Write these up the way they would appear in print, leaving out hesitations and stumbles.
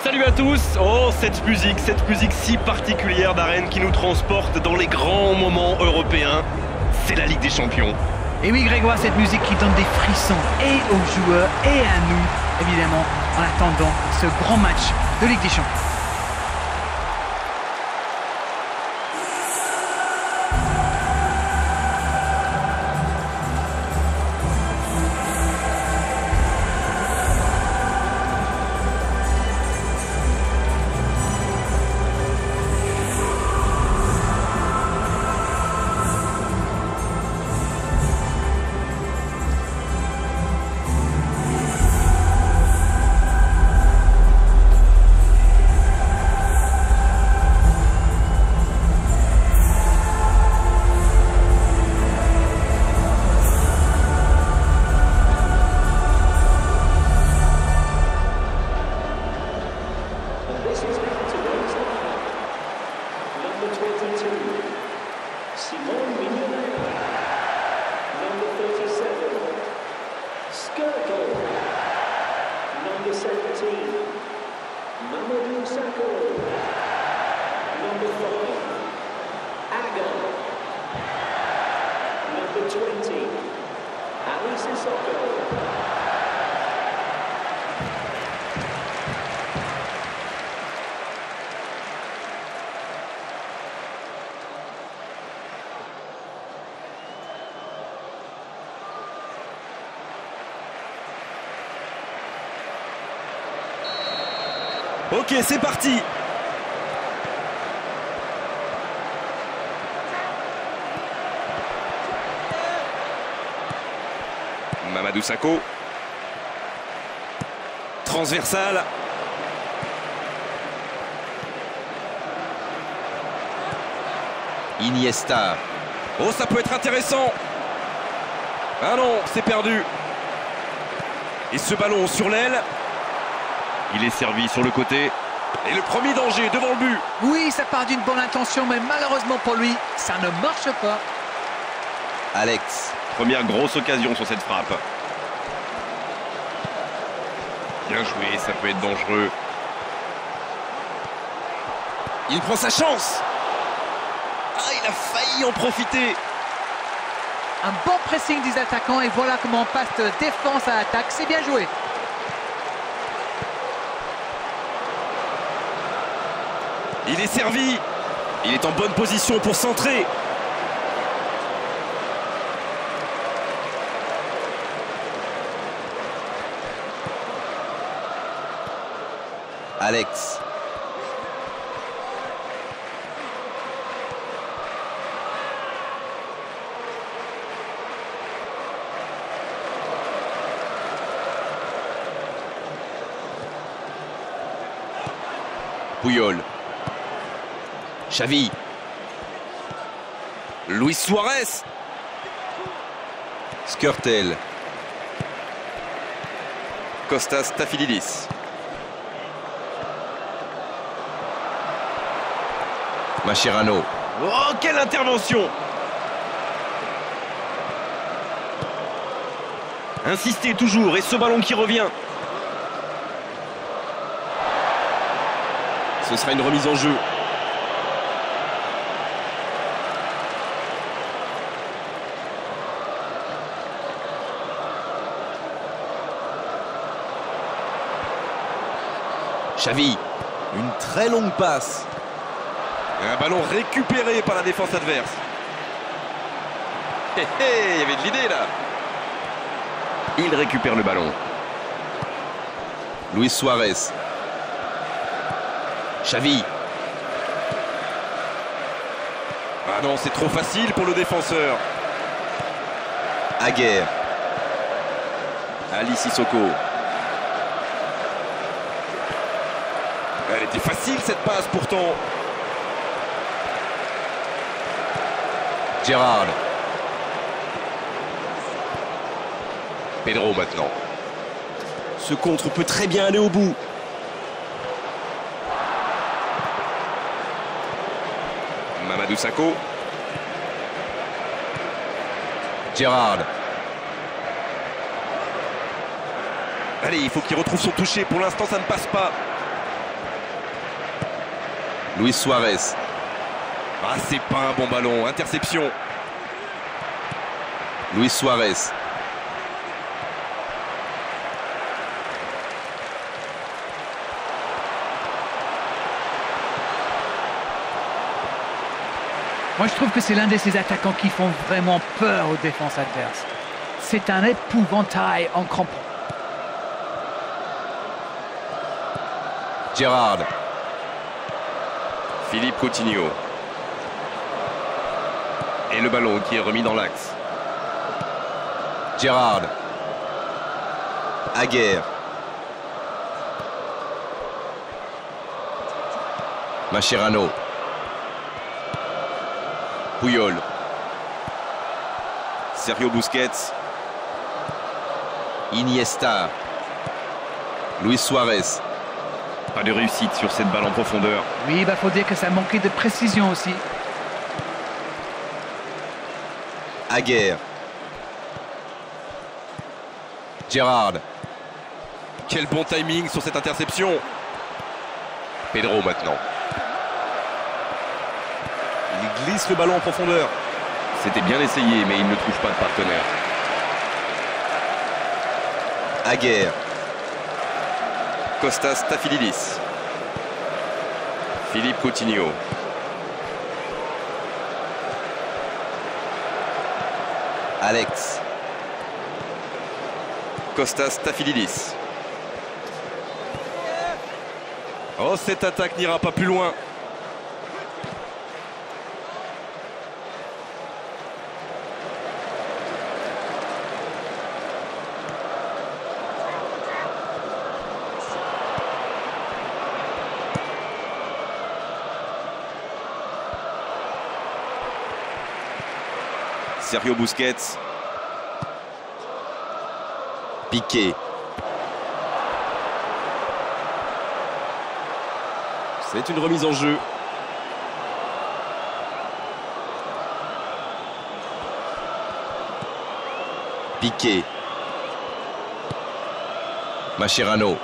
Salut à tous. Oh, cette musique si particulière d'arène qui nous transporte dans les grands moments européens, c'est la Ligue des Champions. Et oui Grégoire, cette musique qui donne des frissons et aux joueurs et à nous, évidemment, en attendant ce grand match de Ligue des Champions. Ok, c'est parti. Mamadou Sakho. Transversal. Iniesta. Oh, ça peut être intéressant. Ah non, c'est perdu. Et ce ballon sur l'aile. Il est servi sur le côté. Et le premier danger devant le but. Oui, ça part d'une bonne intention, mais malheureusement pour lui, ça ne marche pas. Alex. Première grosse occasion sur cette frappe. Bien joué, ça peut être dangereux. Il prend sa chance. Ah, il a failli en profiter. Un bon pressing des attaquants et voilà comment on passe de défense à attaque. C'est bien joué. Il est servi. Il est en bonne position pour centrer. Alex. Puyol. Xavi. Luis Suarez. Skrtel. Kostas Tafilidis. Mascherano. Oh, quelle intervention! Insister toujours, et ce ballon qui revient. Ce sera une remise en jeu. Xavi. Une très longue passe. Un ballon récupéré par la défense adverse. Hé hé, il y avait de l'idée là. Il récupère le ballon. Luis Suarez. Xavi. Ah non, c'est trop facile pour le défenseur. Aguerre. Ali Sissoko. Elle était facile cette passe pourtant. Gérard. Pedro maintenant. Ce contre peut très bien aller au bout. Mamadou Sakho. Gérard. Allez, il faut qu'il retrouve son toucher. Pour l'instant, ça ne passe pas. Luis Suarez. Ah, c'est pas un bon ballon. Interception. Luis Suarez. Moi, je trouve que c'est l'un de ces attaquants qui font vraiment peur aux défenses adverses. C'est un épouvantail en crampon. Gérard. Philippe Coutinho. Et le ballon qui est remis dans l'axe. Gérard. Aguerre. Mascherano. Puyol. Sergio Busquets. Iniesta. Luis Suarez. Pas de réussite sur cette balle en profondeur. Oui, il faut dire que ça manquait de précision aussi. Aguerre. Gérard. Quel bon timing sur cette interception. Pedro maintenant. Il glisse le ballon en profondeur. C'était bien essayé, mais il ne trouve pas de partenaire. Aguerre. Kostas Stafylidis. Philippe Coutinho. Alex. Kostas Stafylidis. Oh, cette attaque n'ira pas plus loin. Sergio Busquets. Piqué. C'est une remise en jeu. Piqué. Mascherano.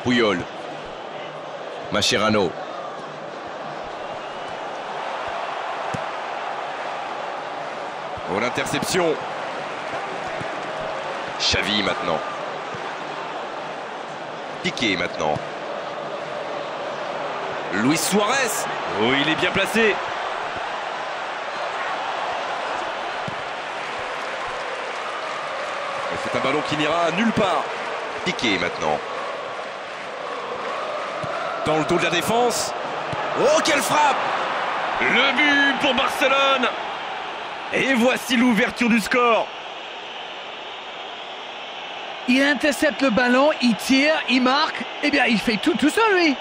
Puyol. Mascherano. Oh, l'interception. Xavi maintenant. Piqué maintenant. Luis Suarez. Oh, il est bien placé. C'est un ballon qui n'ira nulle part. Piqué maintenant. Dans le dos de la défense. Oh, quelle frappe! Le but pour Barcelone. Et voici l'ouverture du score. Il intercepte le ballon, il tire, il marque. Eh bien, il fait tout seul, lui.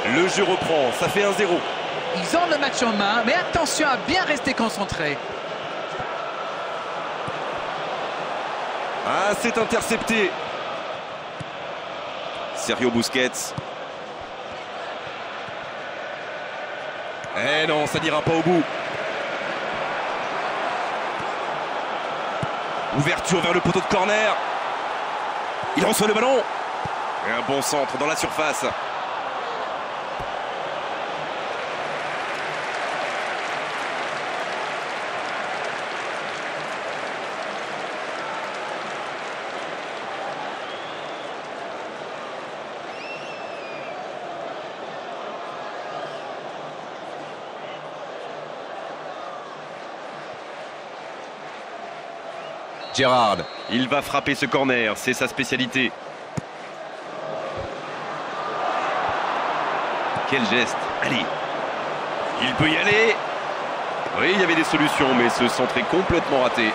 Le jeu reprend, ça fait 1-0. Ils ont le match en main, mais attention à bien rester concentré. Ah, c'est intercepté. Sergio Busquets. Eh non, ça n'ira pas au bout. Ouverture vers le poteau de corner. Il reçoit le ballon. Et un bon centre dans la surface. Gérard. Il va frapper ce corner, c'est sa spécialité. Quel geste. Allez. Il peut y aller. Oui, il y avait des solutions, mais ce centre est complètement raté.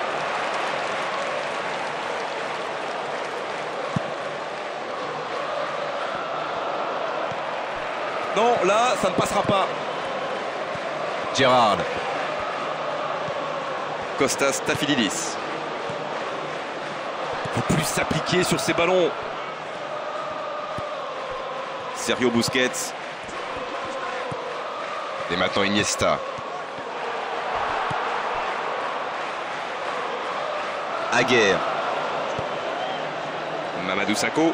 Non, là, ça ne passera pas. Gérard. Kostas Stafylidis. Il faut plus s'appliquer sur ces ballons. Sergio Busquets. Et maintenant Iniesta. Aguerre. Mamadou Sakho.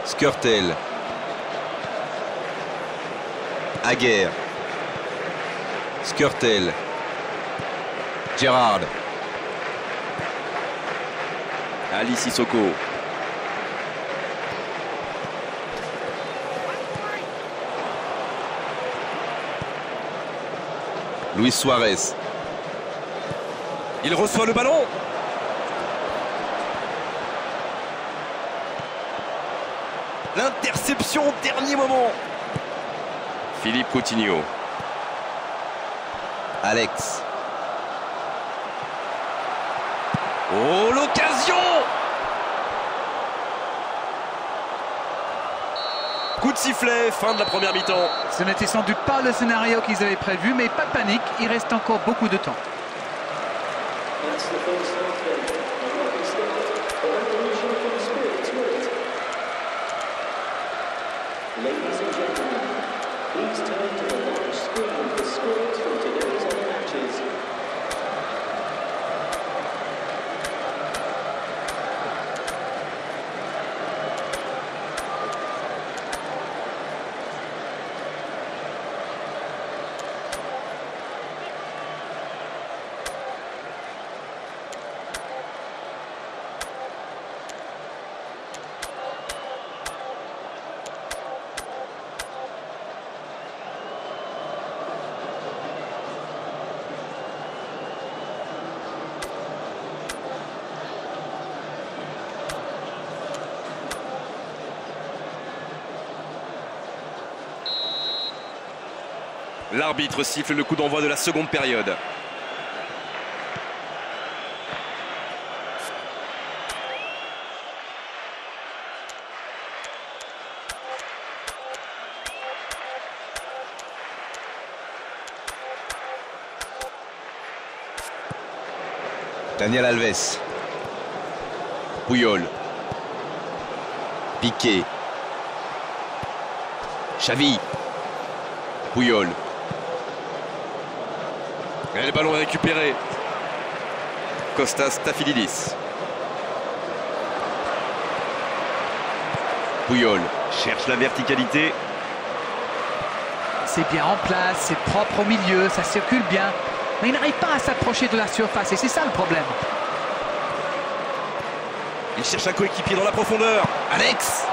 Skrtel. Aguerre. Skrtel. Gérard. Ali Sissoko. Luis Suarez. Il reçoit le ballon. L'interception au dernier moment. Philippe Coutinho. Alex. Oh, l'occasion! Coup de sifflet, fin de la première mi-temps. Ce n'était sans doute pas le scénario qu'ils avaient prévu, mais pas de panique, il reste encore beaucoup de temps. That's the first half then. And like we said, a revolution from spirit to it. Ladies and gentlemen, please turn to the large screen for scores from today's other matches. L'arbitre siffle le coup d'envoi de la seconde période. Daniel Alves. Puyol. Piqué. Xavi. Puyol. Et le ballon est récupéré. Kostas Stafylidis. Puyol. Cherche la verticalité. C'est bien en place, c'est propre au milieu, ça circule bien. Mais il n'arrive pas à s'approcher de la surface et c'est ça le problème. Il cherche un coéquipier dans la profondeur. Alex.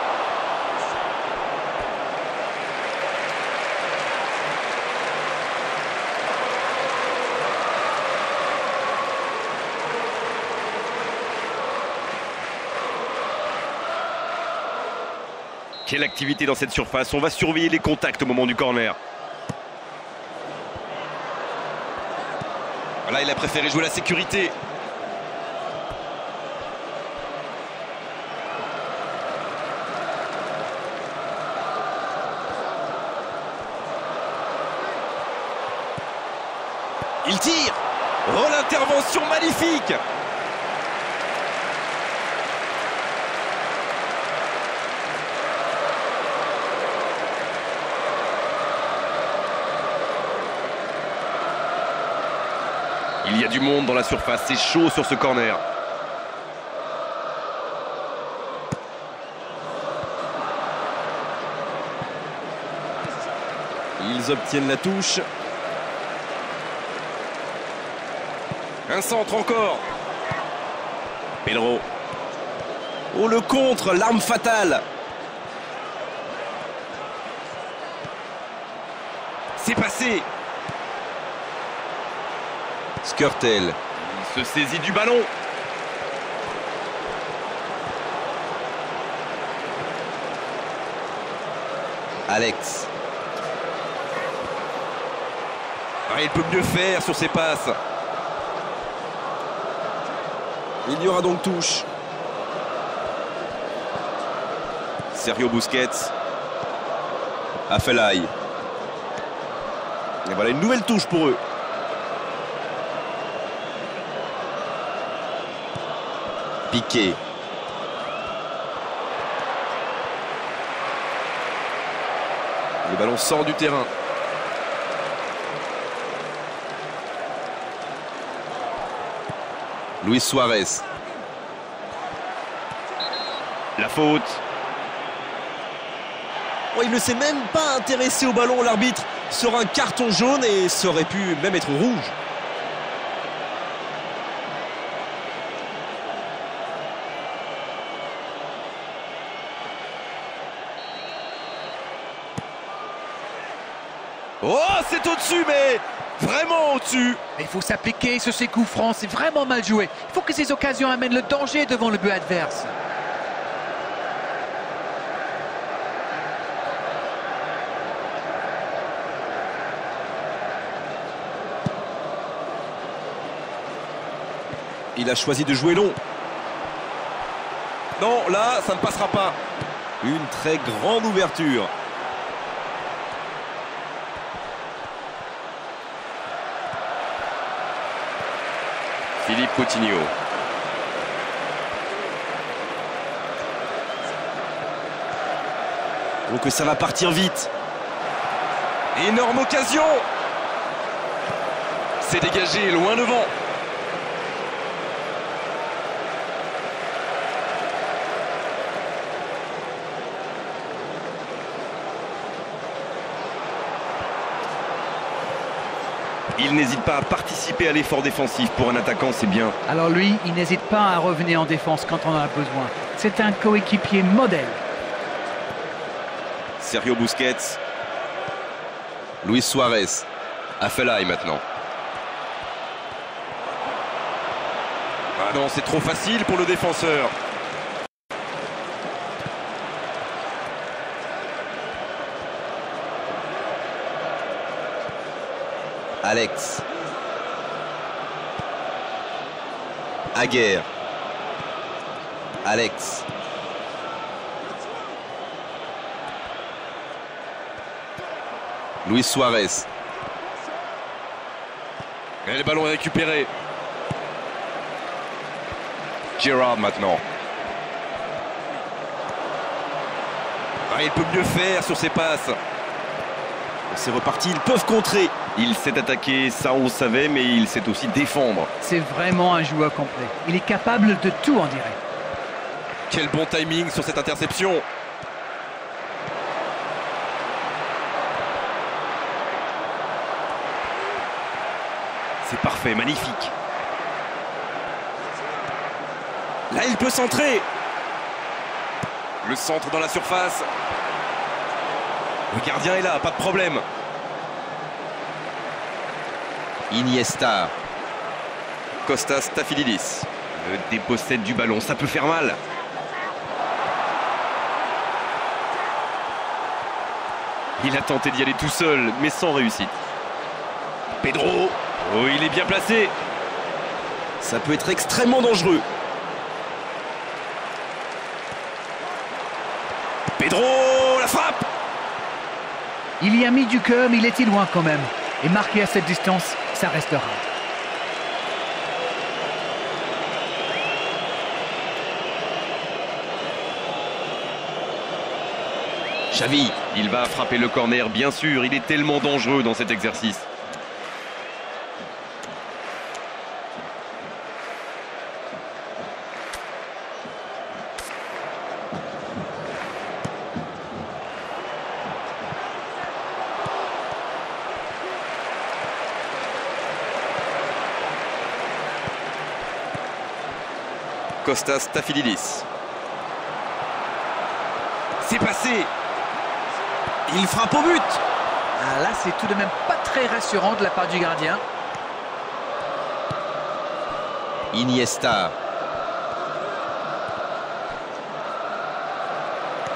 Quelle activité dans cette surface. On va surveiller les contacts au moment du corner. Voilà, il a préféré jouer la sécurité. Il tire. Oh, l'intervention magnifique. Il y a du monde dans la surface, c'est chaud sur ce corner. Ils obtiennent la touche. Un centre encore. Pedro. Oh, le contre, l'arme fatale. C'est passé. Skrtel. Il se saisit du ballon. Alex. Ah, il peut mieux faire sur ses passes. Il y aura donc touche. Sergio Busquets. Afelai. Et voilà une nouvelle touche pour eux. Piqué. Le ballon sort du terrain. Luis Suarez. La faute. Oh, il ne s'est même pas intéressé au ballon, l'arbitre sort un carton jaune et ça aurait pu même être rouge. Oh, c'est au-dessus, mais vraiment au-dessus. Il faut s'appliquer sur ces coups francs, c'est vraiment mal joué. Il faut que ces occasions amènent le danger devant le but adverse. Il a choisi de jouer long. Non, là, ça ne passera pas. Une très grande ouverture. Philippe Coutinho. Donc ça va partir vite. Énorme occasion. C'est dégagé loin devant. Il n'hésite pas à participer à l'effort défensif. Pour un attaquant, c'est bien. Alors lui, il n'hésite pas à revenir en défense quand on en a besoin. C'est un coéquipier modèle. Sergio Busquets. Luis Suarez. Afellay maintenant. Ah non, c'est trop facile pour le défenseur. Alex. Aguerre. Alex. Luis Suarez. Et le ballon est récupéré. Gerrard maintenant. Ah, il peut mieux faire sur ses passes. C'est reparti, ils peuvent contrer. Il s'est attaqué, ça on le savait, mais il sait aussi défendre. C'est vraiment un joueur complet. Il est capable de tout, on dirait. Quel bon timing sur cette interception. C'est parfait, magnifique. Là, il peut centrer. Le centre dans la surface. Le gardien est là, pas de problème. Iniesta. Kostas Stafylidis. Le dépossède du ballon, ça peut faire mal. Il a tenté d'y aller tout seul, mais sans réussite. Pedro. Oh, il est bien placé. Ça peut être extrêmement dangereux. Pedro, la frappe. Il y a mis du cœur, mais il était loin quand même. Et marqué à cette distance, ça restera. Xavi. Il va frapper le corner, bien sûr. Il est tellement dangereux dans cet exercice. Kostas Stafylidis. C'est passé. Il frappe au but. Ah, là, c'est tout de même pas très rassurant de la part du gardien. Iniesta.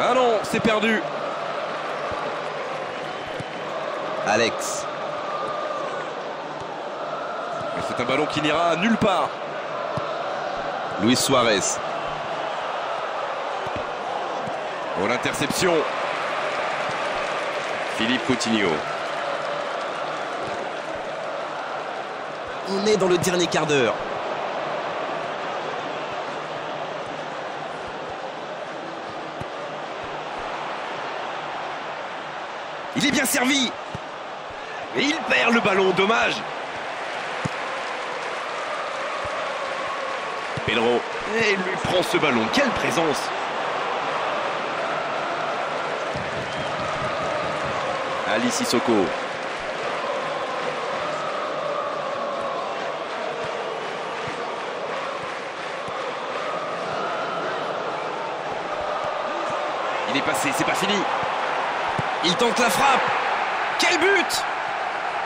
Ah non, c'est perdu. Alex. C'est un ballon qui n'ira nulle part. Luis Suarez. Oh, l'interception. Philippe Coutinho. On est dans le dernier quart d'heure. Il est bien servi. Et il perd le ballon, dommage. Pedro, et il lui prend ce ballon, quelle présence. Ali Sissoko. Il est passé, c'est pas fini. Il tente la frappe. Quel but!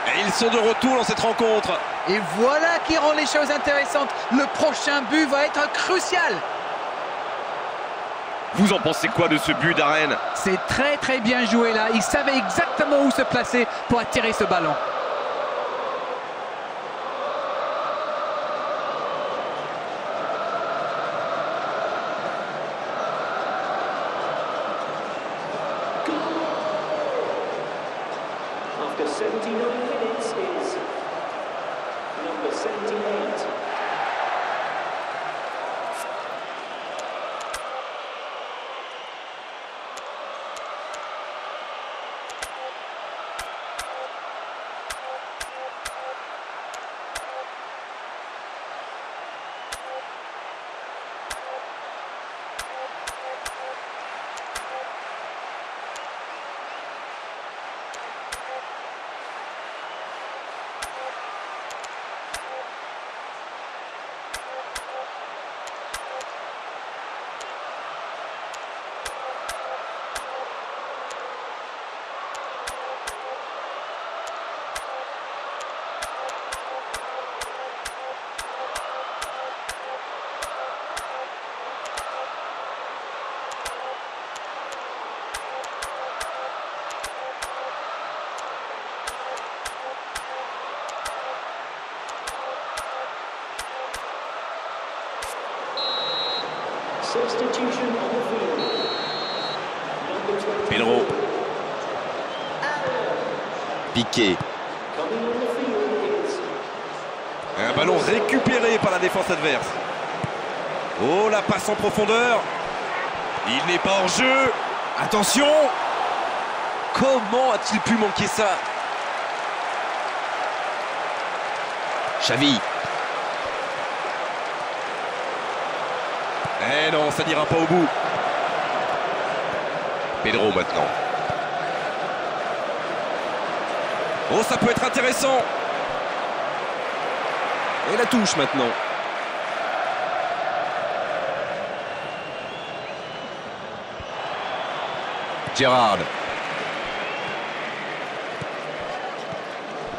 Et ils sont de retour dans cette rencontre. Et voilà qui rend les choses intéressantes. Le prochain but va être crucial. Vous en pensez quoi de ce but d'Arène? C'est très bien joué là. Il savait exactement où se placer pour attirer ce ballon. After 79 minutes is number 78. Substitution on the field. Number 20. Pedro. Piqué. Coming on the field is Un ballon récupéré par la défense adverse. Oh, la passe en profondeur. Il n'est pas hors jeu. Attention! Comment a-t-il pu manquer ça? Xavi. Eh non, ça n'ira pas au bout. Pedro maintenant. Oh, ça peut être intéressant. Et la touche maintenant. Gérard.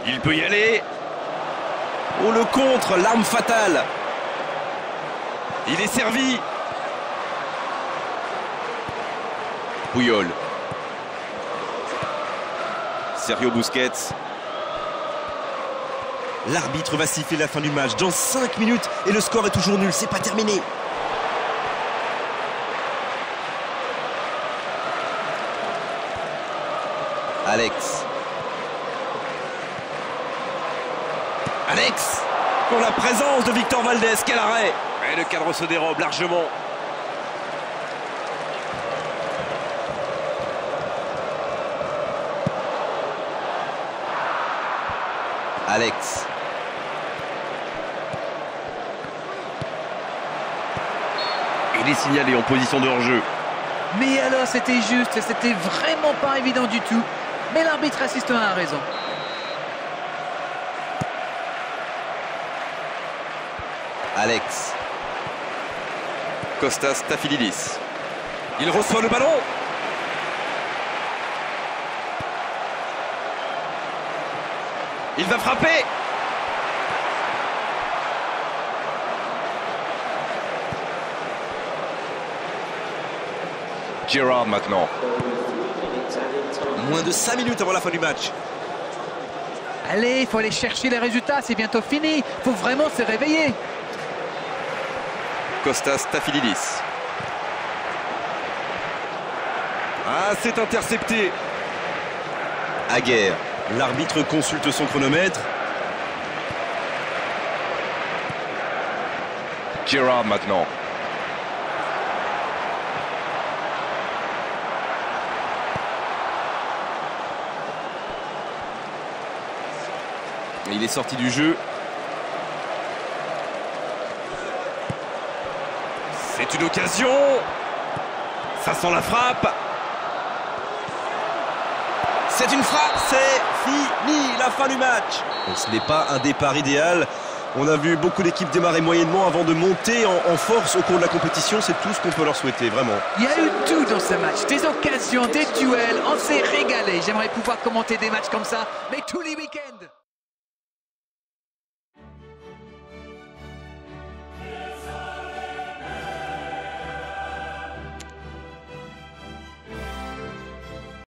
Il peut y aller. Oh, le contre, l'arme fatale. Il est servi. Puyol. Sergio Busquets. L'arbitre va siffler la fin du match dans 5 minutes et le score est toujours nul, c'est pas terminé. Alex. Alex. Pour la présence de Victor Valdés, quel arrêt. Et le cadre se dérobe largement. Alex. Il est signalé en position de hors-jeu. Mais alors c'était juste, c'était vraiment pas évident du tout. Mais l'arbitre assistant a raison. Alex. Kostas Tafilidis. Il reçoit le ballon. Il va frapper. Gerrard maintenant. Moins de 5 minutes avant la fin du match. Allez, il faut aller chercher les résultats, c'est bientôt fini. Il faut vraiment se réveiller. Kostas Tafilidis. Ah, c'est intercepté. Aguerre. L'arbitre consulte son chronomètre. Gerrard maintenant. Il est sorti du jeu. C'est une occasion. Ça sent la frappe. C'est une frappe, c'est fini, la fin du match. Bon, ce n'est pas un départ idéal. On a vu beaucoup d'équipes démarrer moyennement avant de monter en force au cours de la compétition. C'est tout ce qu'on peut leur souhaiter, vraiment. Il y a eu tout dans ce match, des occasions, des duels, on s'est régalé. J'aimerais pouvoir commenter des matchs comme ça, mais tous les week-ends.